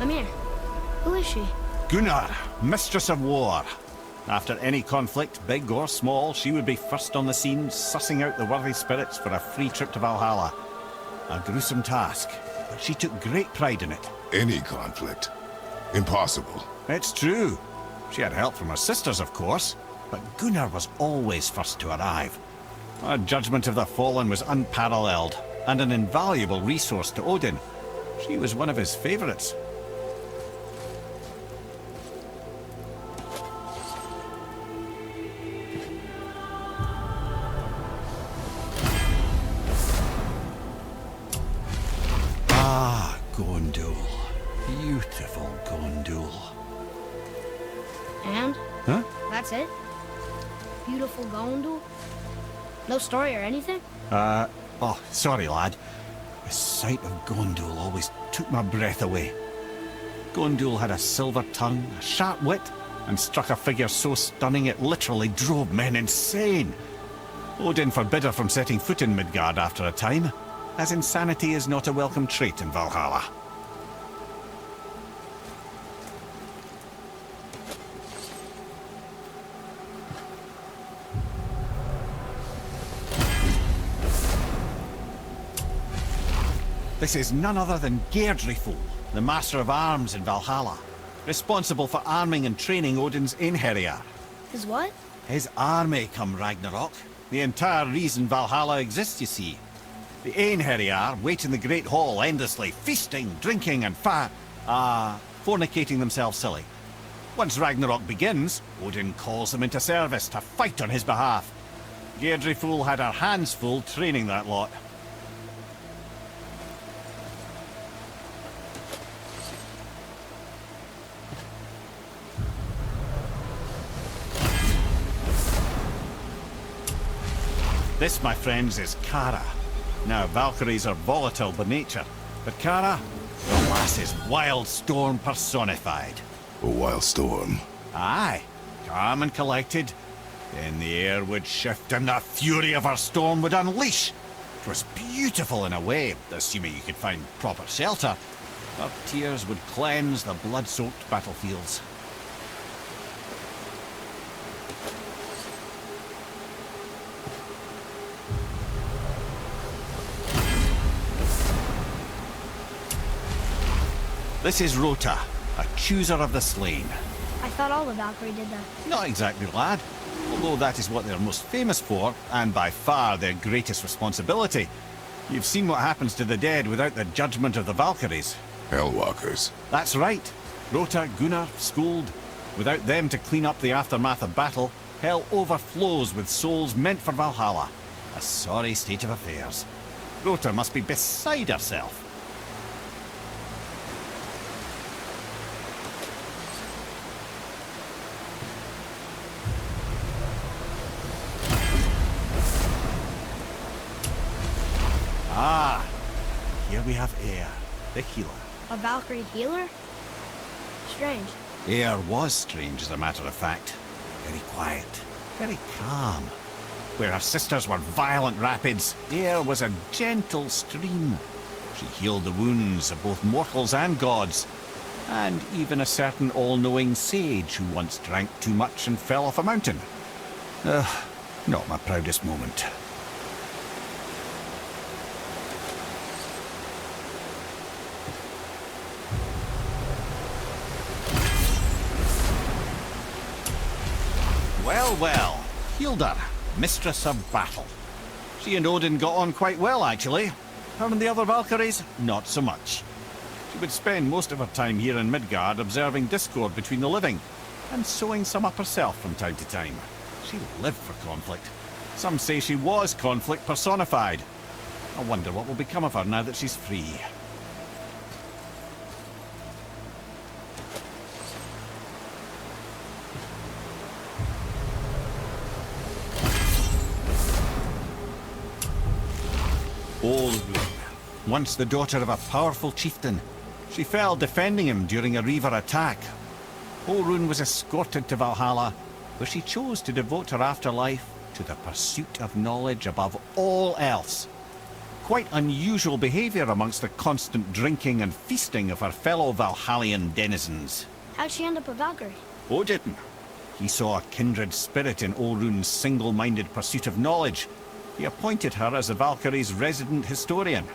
Come here. Who is she? Gunnar, Mistress of War. After any conflict, big or small, she would be first on the scene, sussing out the worthy spirits for a free trip to Valhalla. A gruesome task, but she took great pride in it. Any conflict? Impossible. It's true. She had help from her sisters, of course, but Gunnar was always first to arrive. Her judgment of the fallen was unparalleled, and an invaluable resource to Odin. She was one of his favorites. Ah, Gondul. Beautiful Gondul. And? Huh? That's it? Beautiful Gondul? No story or anything? Oh, sorry, lad. The sight of Gondul always took my breath away. Gondul had a silver tongue, a sharp wit, and struck a figure so stunning it literally drove men insane. Odin forbid her from setting foot in Midgard after a time, as insanity is not a welcome trait in Valhalla. This is none other than Geirdriful, the Master of Arms in Valhalla, responsible for arming and training Odin's Einherjar. His what? His army come Ragnarok. The entire reason Valhalla exists, you see. The Einherjar wait in the Great Hall endlessly, feasting, drinking and fornicating themselves silly. Once Ragnarok begins, Odin calls them into service to fight on his behalf. Geirdriful had her hands full training that lot. This, my friends, is Kara. Now, Valkyries are volatile by nature, but Kara, the lass is Wild Storm personified. A wild storm. Aye, calm and collected. Then the air would shift and the fury of her storm would unleash. It was beautiful in a way, assuming you could find proper shelter. Her tears would cleanse the blood-soaked battlefields. This is Rota, a chooser of the slain. I thought all the Valkyrie did that. Not exactly, lad. Although that is what they're most famous for, and by far their greatest responsibility. You've seen what happens to the dead without the judgment of the Valkyries. Hellwalkers. That's right. Rota, Gunnar, Skuld. Without them to clean up the aftermath of battle, hell overflows with souls meant for Valhalla. A sorry state of affairs. Rota must be beside herself. Ah, here we have Eir, the healer. A Valkyrie healer? Strange. Eir was strange, as a matter of fact. Very quiet, very calm. Where her sisters were violent rapids, Eir was a gentle stream. She healed the wounds of both mortals and gods, and even a certain all-knowing sage who once drank too much and fell off a mountain. Not my proudest moment. Well, Hildr, Mistress of Battle. She and Odin got on quite well, actually. Her and the other Valkyries, not so much. She would spend most of her time here in Midgard observing discord between the living, and sewing some up herself from time to time. She lived for conflict. Some say she was conflict personified. I wonder what will become of her now that she's free. Sigrun, once the daughter of a powerful chieftain. She fell defending him during a Reaver attack. Sigrun was escorted to Valhalla, where she chose to devote her afterlife to the pursuit of knowledge above all else. Quite unusual behaviour amongst the constant drinking and feasting of her fellow Valhallian denizens. How'd she end up a Valkyrie? Odin. He saw a kindred spirit in Orun's single-minded pursuit of knowledge. He appointed her as the Valkyrie's resident historian.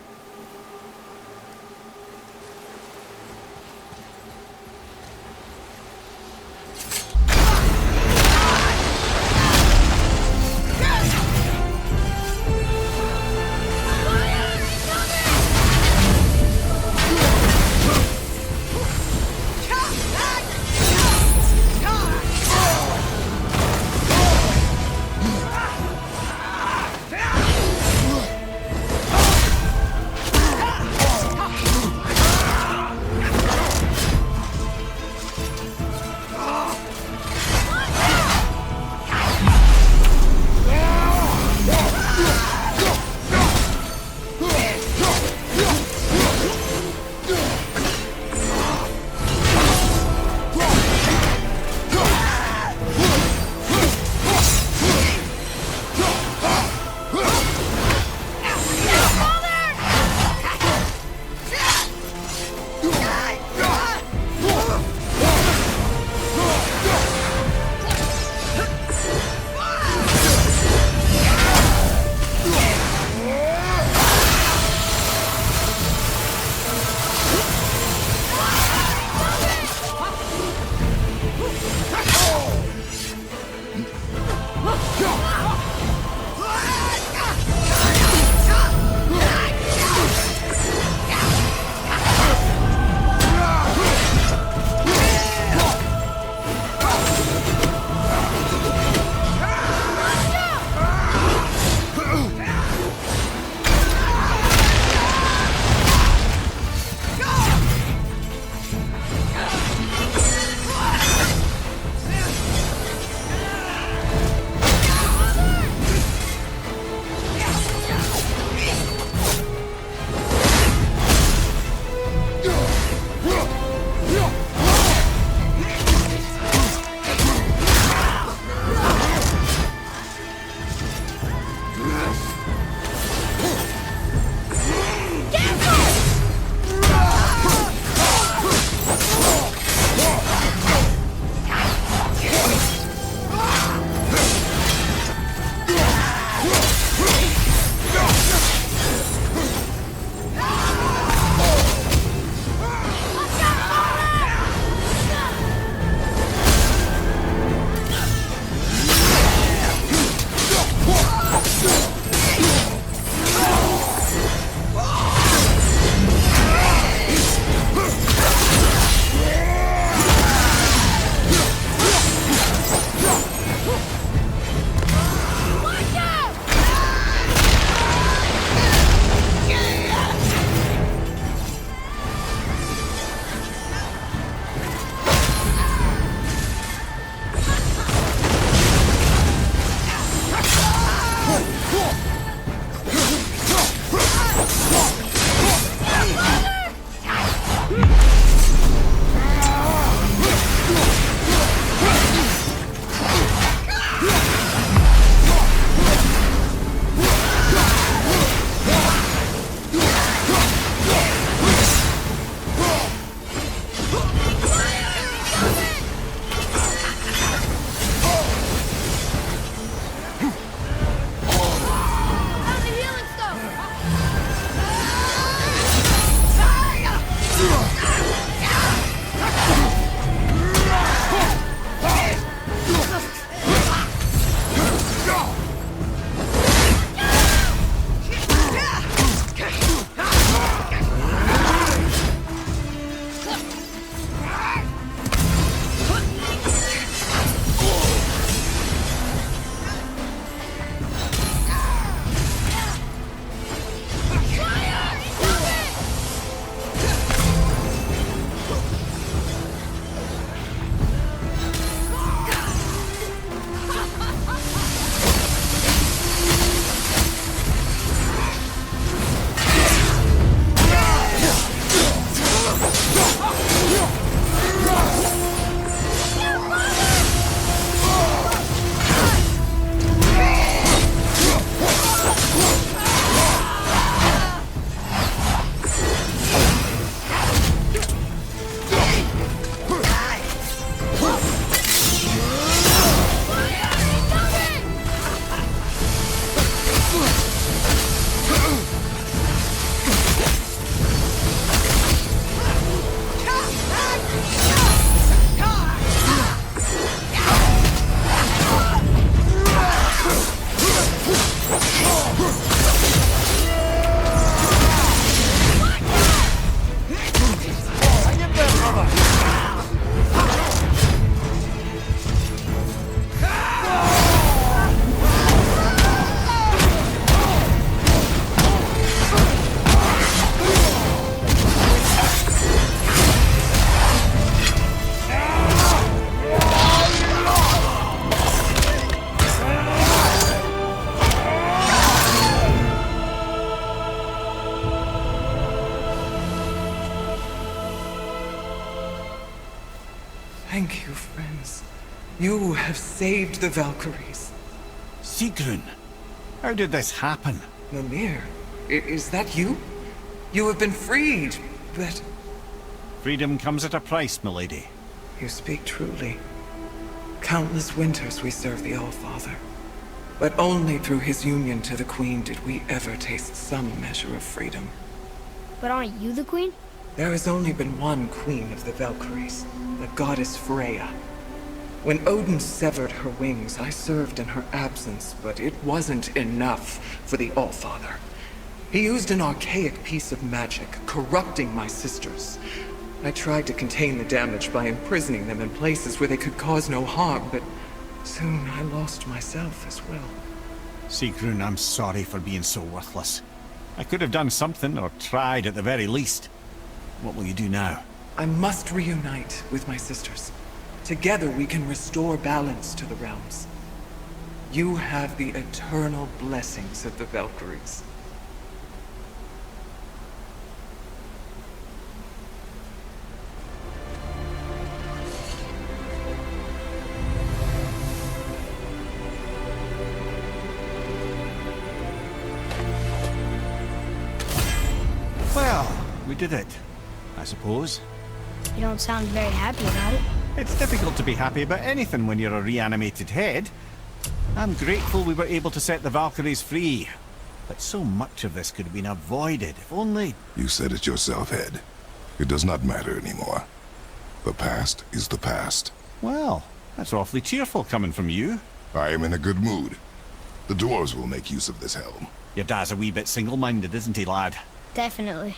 Thank you, friends. You have saved the Valkyries. Sigrun, how did this happen? Mimir, is that you? You have been freed, but... Freedom comes at a price, milady. You speak truly. Countless winters we serve the All-Father. But only through his union to the Queen did we ever taste some measure of freedom. But aren't you the queen? There has only been one Queen of the Valkyries, the goddess Freya. When Odin severed her wings, I served in her absence, but it wasn't enough for the All-Father. He used an archaic piece of magic, corrupting my sisters. I tried to contain the damage by imprisoning them in places where they could cause no harm, but soon I lost myself as well. Sigrun, I'm sorry for being so worthless. I could have done something, or tried at the very least. What will you do now? I must reunite with my sisters. Together we can restore balance to the realms. You have the eternal blessings of the Valkyries. Well, we did it, I suppose. You don't sound very happy about it. It's difficult to be happy about anything when you're a reanimated head. I'm grateful we were able to set the Valkyries free. But so much of this could have been avoided, if only... You said it yourself, Head. It does not matter anymore. The past is the past. Well, that's awfully cheerful coming from you. I am in a good mood. The dwarves will make use of this helm. Your dad's a wee bit single-minded, isn't he, lad? Definitely.